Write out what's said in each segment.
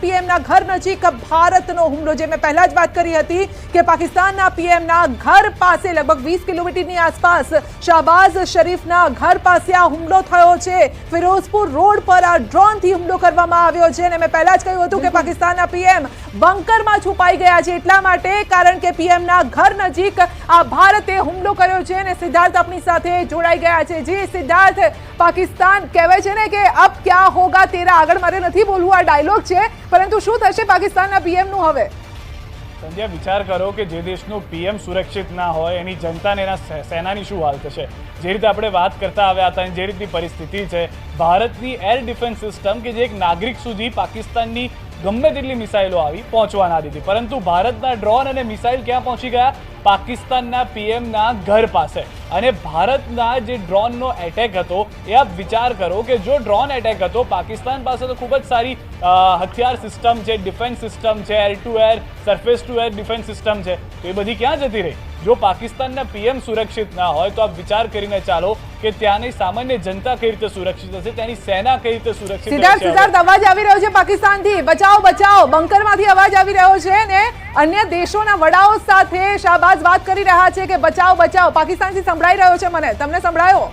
પીએમના ઘર નજીક ભારતનો હુમલો, જે મેં પહેલા જ વાત કરી હતી કે પાકિસ્તાનના પીએમના ઘર પાસે લગભગ 20 કિલોમીટરની આસપાસ શહબાઝ શરીફના ઘર પાસે આ હુમલો થયો છે। ફિરોઝપુર રોડ પર આ ડ્રોનથી હુમલો કરવામાં આવ્યો છે અને મેં પહેલા જ કહ્યું હતું કે પાકિસ્તાનના પીએમ બંકરમાં છુપાઈ ગયા છે એટલા માટે, કારણ કે પીએમના ઘર નજીક આ ભારતે હુમલો કર્યો છે। અને સિદ્ધાર્થ આપણી સાથે જોડાઈ ગયા છે। જી સિદ્ધાર્થ, પાકિસ્તાન કહેવાય છે ને કે અબ ક્યા હોગા તેરા, આગળ મારે નથી બોલવું, આ ડાયલોગ છે, પરંતુ શું થશે પાકિસ્તાનના પીએમનું હવે? સંધ્યા, વિચાર કરો કે જે દેશનો પીએમ સુરક્ષિત ના હોય એની જનતાને એના સેનાની શું હાલ થશે। જે રીતે આપણે વાત કરતા આવ્યા હતા, જે રીતની પરિસ્થિતિ છે, ભારતની એર ડિફેન્સ સિસ્ટમ કે જે એક નાગરિક સુધી પાકિસ્તાનની ગમે તેટલી મિસાઇલો આવી પહોંચવા ના દીધી, પરંતુ ભારતના ડ્રોન અને મિસાઇલ ક્યાં પહોંચી ગયા? પાકિસ્તાનના પીએમના ઘર પાસે। અને ભારતના જે ડ્રોનનો એટેક હતો એ આપ વિચાર કરો કે જો ડ્રોન એટેક હતો, પાકિસ્તાન પાસે તો ખૂબ જ સારી હથિયાર સિસ્ટમ છે, ડિફેન્સ સિસ્ટમ છે, air two air, surface two air defence system છે, તો એ બધી ક્યાં જતી રહી? જો પાકિસ્તાનના પીએમ સુરક્ષિત ના હોય તો આપ વિચાર કરીને ચાલો કે ત્યાંની સામાન્ય જનતા કઈ રીતે સુરક્ષિત હશે, ત્યાંની સેના કઈ રીતે સુરક્ષિત હશે। સિદ્ધાર્થ, અવાજ આવી રહ્યો છે પાકિસ્તાનથી, બચાવો બચાવો, બંકરમાંથી અવાજ આવી રહ્યો છે ને અન્ય દેશોના વડાઓ સાથે શાહબાઝ વાત કરી રહ્યા છે કે બચાવો બચાવો, પાકિસ્તાનથી સંભળાઈ રહ્યો છે મને, તમને સંભળાયો?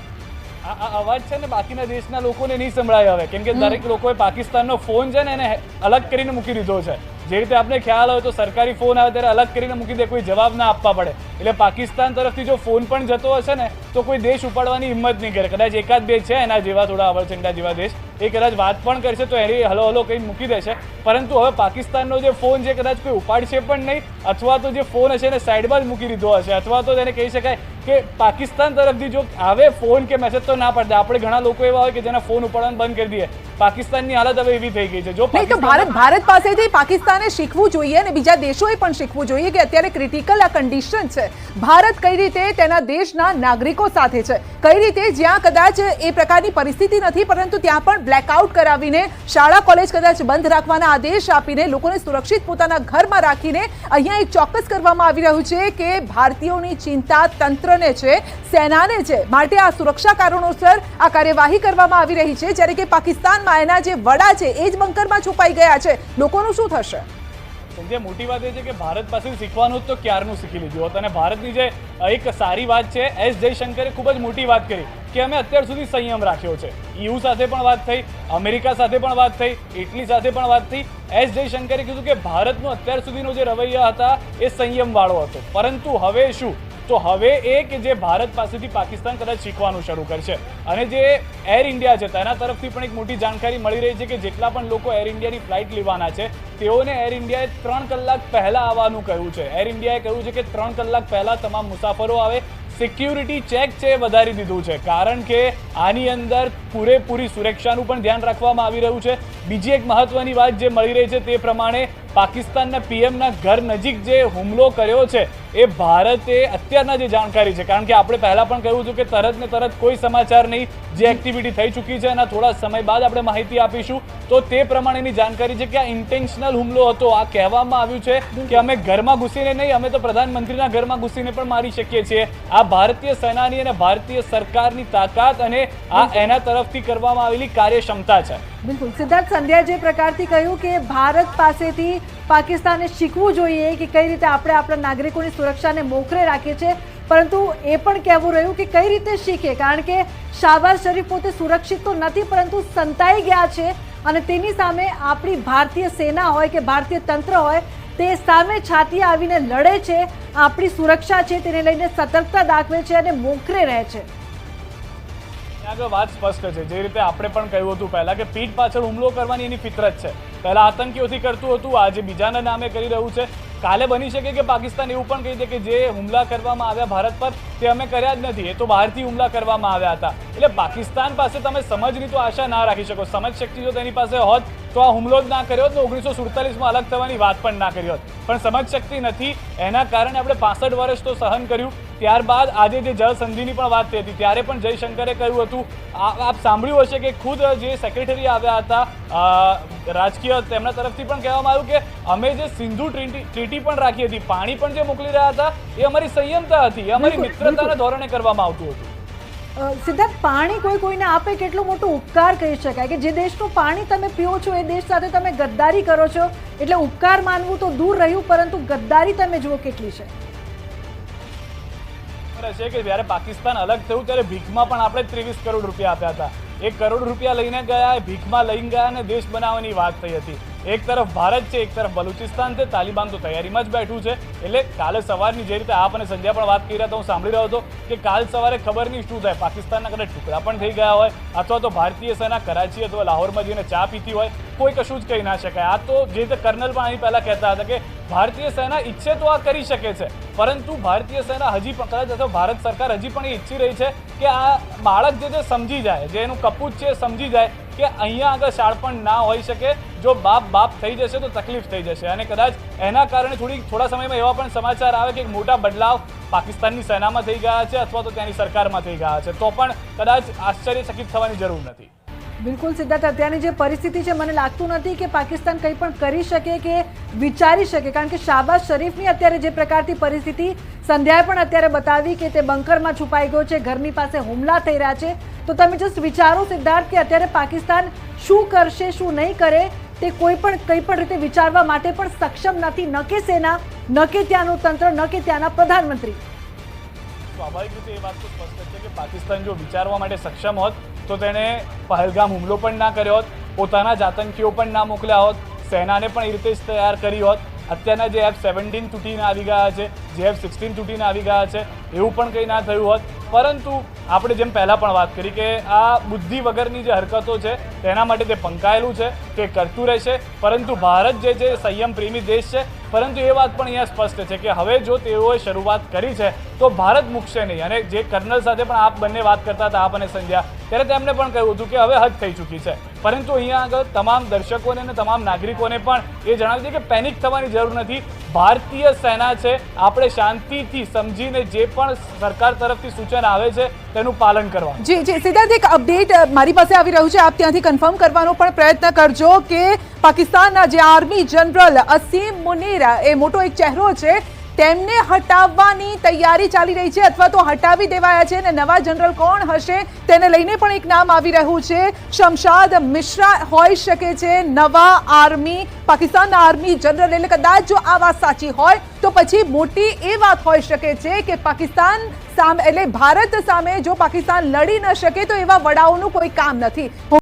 આ અવાજ છે ને બાકીના દેશના લોકોને નહીં સંભળાય હવે, કેમ કે દરેક લોકોએ પાકિસ્તાનનો ફોન છે ને એને અલગ કરીને મૂકી દીધો છે। જે રીતે આપણે ખ્યાલ હોય તો સરકારી ફોન આવે ત્યારે અલગ કરીને મૂકી દે, કોઈ જવાબ ના આપવા પડે, એટલે પાકિસ્તાન તરફથી જો ફોન પણ જતો હશે ને તો કોઈ દેશ ઉપાડવાની હિંમત નહીં કરે। કદાચ એકાદ બે છે એના જેવા થોડા અવળચંડા જેવા દેશ, એ કદાચ વાત પણ કરશે તો એની હલો હલો કંઈ મૂકી દેશે, પરંતુ હવે પાકિસ્તાનનો જે ફોન છે કદાચ કોઈ ઉપાડશે પણ નહીં, અથવા તો જે ફોન હશે એને સાઈડમાં જ મૂકી દીધો હશે, અથવા તો તેને કહી શકાય કે પાકિસ્તાન તરફથી જો આવે ફોન કે મેસેજ તો ના પડે। આપણે ઘણા લોકો એવા હોય કે જેના ફોન ઉપાડવાનું બંધ કરી દઈએ, પાકિસ્તાનની હાલત હવે એવી થઈ ગઈ છે। જો ભારત પાસેથી પાકિસ્તાને શીખવું જોઈએ અને બીજા દેશોએ પણ શીખવું જોઈએ કે અત્યારે ક્રિટિકલ આ કન્ડિશન છે, ભારત કઈ રીતે તેના દેશના નાગરિકો સાથે છે, કઈ રીતે જ્યાં કદાચ એ પ્રકારની પરિસ્થિતિ નથી પરંતુ ત્યાં પણ બ્લેકઆઉટ કરાવીને, શાળા કોલેજ કદાચ બંધ રાખવાના આદેશ આપીને, લોકોને સુરક્ષિત પોતાના ઘરમાં રાખીને અહીંયા એક ચોક્કસ કરવામાં આવી રહ્યું છે કે ભારતીયોની ચિંતા તંત્રને છે, સેનાને છે, માટે આ સુરક્ષા કારણોસર આ કાર્યવાહી કરવામાં આવી રહી છે। જ્યારે કે પાકિસ્તાનમાં એના જે વડા છે એ જ બંકરમાં છુપાઈ ગયા છે, લોકોનું શું થશે? સંધ્યા, મોટી વાત એ છે કે ભારત પાસે શીખવાનું તો ક્યારનું શીખી લીધું હોત, અને ભારતની જે એક સારી વાત છે, એસ જયશંકરે ખૂબ જ મોટી વાત કરી કે અમે અત્યાર સુધી સંયમ રાખ્યો છે। EU સાથે પણ વાત થઈ, અમેરિકા સાથે પણ વાત થઈ, ઇટલી સાથે પણ વાત થઈ। એસ જયશંકરે કીધું કે ભારતનો અત્યાર સુધીનો જે રવૈયા હતા એ સંયમવાળો હતો, પરંતુ હવે શું? તો હવે એ કે જે ભારત પાસેથી પાકિસ્તાન કદાચ શીખવાનું શરૂ કરશે, અને જે એર ઇન્ડિયા છે તેના તરફથી પણ એક મોટી જાણકારી મળી રહી છે કે જેટલા પણ લોકો એર ઇન્ડિયાની ફ્લાઇટ લેવાના છે તેઓને એર ઇન્ડિયાએ 3 કલાક પહેલા આવવાનું કહ્યું છે। એર ઇન્ડિયાએ કહ્યું છે કે 3 કલાક પહેલા તમામ મુસાફરો આવે, સિક્યુરિટી ચેક છે વધારી દીધું છે, કારણ કે આની અંદર પૂરેપૂરી સુરક્ષાનું પણ ધ્યાન રાખવામાં આવી રહ્યું છે। બીજી એક મહત્વની વાત જે મળી રહી છે તે પ્રમાણે પાકિસ્તાનના પીએમના ઘર નજીક જે હુમલો કર્યો છે એ ભારતે અત્યારના જે જાણકારી છે, કારણ કે આપણે પહેલા પણ કહ્યું હતું કે તરત ને તરત કોઈ સમાચાર નહીં, જે એક્ટિવિટી થઈ ચૂકી છે એના થોડા સમય બાદ આપણે માહિતી આપીશું, તો તે પ્રમાણેની જાણકારી છે કે આ ઇન્ટેન્શનલ હુમલો હતો। આ કહેવામાં આવ્યું છે કે અમે ઘરમાં ઘૂસીને નહીં, અમે તો પ્રધાનમંત્રીના ઘરમાં ઘૂસીને પણ મારી શકીએ છીએ। આ ભારતીય સેનાની અને ભારતીય સરકારની તાકાત અને આ એના તરફથી કરવામાં આવેલી કાર્યક્ષમતા છે। બિલકુલ સિદ્ધાર્થ, સંધ્યા જે પ્રકારથી કહ્યું કે ભારત પાસેથી પાકિસ્તાને શીખવું જોઈએ કે કઈ રીતે આપણે આપણા નાગરિકોની સુરક્ષાને મોખરે રાખીએ છીએ, પરંતુ એ પણ કહેવું રહ્યું કે કઈ રીતે શીખે, કારણ કે શાહબાઝ શરીફ પોતે સુરક્ષિત તો નથી પરંતુ સંતાઈ ગયા છે, અને તેની સામે આપણી ભારતીય સેના હોય કે ભારતીય તંત્ર હોય તે સામે છાતી આવીને લડે છે, આપણી સુરક્ષા છે તેને લઈને સતર્કતા દાખવે છે અને મોખરે રહે છે। આગળ વાત સ્પષ્ટ છે, જે રીતે આપણે પણ કહ્યું હતું પહેલા કે પીઠ પાછળ હુમલો કરવાની એની ફિતરત છે। પહેલા આતંકીઓથી કરતું હતું, આજે બીજાના નામે કરી રહ્યું છે। કાલે બની શકે કે પાકિસ્તાન એવું પણ કહી દે કે જે હુમલા કરવામાં આવ્યા ભારત પર તે અમે કર્યા જ નથી, એ તો બહારથી હુમલા કરવામાં આવ્યા હતા। એટલે પાકિસ્તાન પાસે તમે સમજની તો આશા ના રાખી શકો। સમજ શક્તિ જો તેની પાસે હોત તો આ હુમલો જ ના કર્યો હોત, 1947માં અલગ થવાની વાત પણ ના કરી હોત, પણ સમજ શક્તિ નથી, એના કારણે આપણે 65 વર્ષ તો સહન કર્યું। ત્યારબાદ આજે જે જળ સંધિની પણ વાત થઈ હતી ત્યારે પણ જયશંકરે કહ્યું હતું, આપ સાંભળ્યું હશે કે ખુદ જે સેક્રેટરી આવ્યા હતા રાજકીય, તેમના તરફથી પણ કહેવામાં આવ્યું કે અમે જે સિંધુ ટ્રીટી પણ રાખી હતી, પાણી પણ જે મોકલી રહ્યા હતા એ અમારી સંયમતા હતી, એ અમારી મિત્રતાના ધોરણે કરવામાં આવતું હતું। સિદ્ધાર્થ, પાણી કોઈને આપે કેટલો મોટો ઉપકાર કહી શકાય કે જે દેશનું પાણી તમે પીઓ છો એ દેશ સાથે તમે ગદ્દારી કરો છો, એટલે ઉપકાર માનવું તો દૂર રહ્યું, પરંતુ ગદ્દારી તમે જુઓ કેટલી છે. છે કે જ્યારે પાકિસ્તાન અલગ થયું ત્યારે ભીખમાં પણ આપણે 23 કરોડ રૂપિયા આપ્યા હતા. 1 કરોડ રૂપિયા લઈને ગયા, ભીખમાં લઈને ગયા અને દેશ બનાવવાની વાત થઈ હતી. એક તરફ ભારત છે, એક તરફ બલુચિસ્તાન છે. તાલિબાન તો તૈયારીમાં જ બેઠું છે. એટલે કાલે સવારની જે રીતે આપ અને સંધ્યા પણ વાત કરી રહ્યા હતા, હું સાંભળી રહ્યો હતો કે કાલ સવારે ખબર નહીં શું થાય, પાકિસ્તાનના કદાચ ટુકડા પણ થઈ ગયા હોય, અથવા તો ભારતીય સેના કરાચી અથવા લાહોરમાં જઈને ચા પીતી હોય, કોઈ કશું જ કહી ના શકાય. આ તો જે રીતે કર્નલ પણ અહીં પહેલા કહેતા હતા કે ભારતીય સેના ઈચ્છે તો આ કરી શકે છે, પરંતુ ભારતીય સેના હજી પણ કદાચ અથવા ભારત સરકાર હજી પણ એ ઈચ્છી રહી છે કે આ બાળક જે સમજી જાય, જે એનું કપૂત છે સમજી જાય કે અહીંયા આગળ શાળપણ ના હોઈ શકે. જો બાપ થઈ જશે તો તકલીફ થઈ જશે, અને કદાચ એના કારણે થોડા સમયમાં એવા પણ સમાચાર આવે કે મોટા બદલાવ પાકિસ્તાનની સેનામાં થઈ ગયા છે અથવા તો ત્યાંની સરકારમાં થઈ ગયા છે, તો પણ કદાચ આશ્ચર્યચકિત થવાની જરૂર નથી. બિલકુલ સિદ્ધાર્થ, અત્યારની જે પરિસ્થિતિ છે મને લાગતું નથી કે પાકિસ્તાન કંઈ પણ કરી શકે કે વિચારી શકે, કારણ કે શાહબાઝ શરીફની અત્યારે જે પ્રકારની પરિસ્થિતિ સંધ્યાએ પણ અત્યારે બતાવી કે તે બંકરમાં છુપાઈ ગયો છે, ઘરની પાસે હુમલા થઈ રહ્યા છે, તો તમે જસ્ટ વિચારો સિદ્ધાર્થ કે અત્યારે પાકિસ્તાન શું કરશે શું નહીં કરે તે કંઈ પણ રીતે વિચારવા માટે પણ સક્ષમ નથી, ન કે સેના, ન કે ત્યાંનું તંત્ર, ન કે ત્યાંના પ્રધાનમંત્રી. સ્વાભાવિક રીતે એ વાત તો સ્પષ્ટ છે કે પાકિસ્તાન જો વિચારવા માટે સક્ષમ હોત તો તેણે પહેલગામ હુમલો પણ ના કર્યો હોત, પોતાના જ આતંકીઓ પણ ના મોકલ્યા હોત, સેનાને પણ એ રીતે જ તૈયાર કરી હોત. અત્યારના જે F-17 તૂટીને આવી ગયા છે, જે F-16 તૂટીને આવી ગયા છે, એવું પણ કંઈ ના થયું હોત. પરંતુ આપણે જેમ પહેલાં પણ વાત કરી કે આ બુદ્ધિ વગરની જે હરકતો છે તેના માટે તે પંકાયેલું છે, તે કરતું રહેશે. પરંતુ ભારત જે છે સંયમ પ્રેમી દેશ છે, પરંતુ એ વાત પણ અહીંયા સ્પષ્ટ છે કે હવે જો તેઓએ શરૂઆત કરી છે તો ભારત મૂકશે નહીં. અને જે કર્નલ સાથે પણ આપ બંને વાત કરતા હતા, આપ અને સંધ્યા, ત્યારે તેમણે પણ કહ્યું હતું કે હવે હદ થઈ ચૂકી છે. પરંતુ અહીંયા આગળ તમામ દર્શકોને અને તમામ નાગરિકોને પણ એ જણાવી દે કે પેનિક થવાની જરૂર નથી. ભારતીય સેના છે, આપણે શાંતિથી સમજીને જે પણ સરકાર તરફથી સૂચન આવે છે તેનું પાલન કરવાનું. જી સિદ્ધાર્થ, એક અપડેટ મારી પાસે આવી રહ્યું છે, આપ ત્યાંથી કન્ફર્મ કરવાનો પણ પ્રયત્ન કરજો કે પાકિસ્તાનના જે આર્મી જનરલ અસીમ મુનીર, એ મોટો એક ચહેરો છે, તેમને હટાવવાની તૈયારી ચાલી રહી છે અથવા તો હટાવી દેવાયા છે, અને નવા જનરલ કોણ હશે તેને લઈને પણ એક નામ આવી રહ્યું છે. શમશાદ મિશ્રા હોઈ શકે છે નવા પાકિસ્તાનના આર્મી જનરલ. એટલે કદાચ જો આ વાત સાચી હોય તો પછી મોટી એ વાત હોઈ શકે છે કે પાકિસ્તાન સામે, એટલે ભારત સામે જો પાકિસ્તાન લડી ન શકે તો એવા વડાઓનું કોઈ કામ નથી.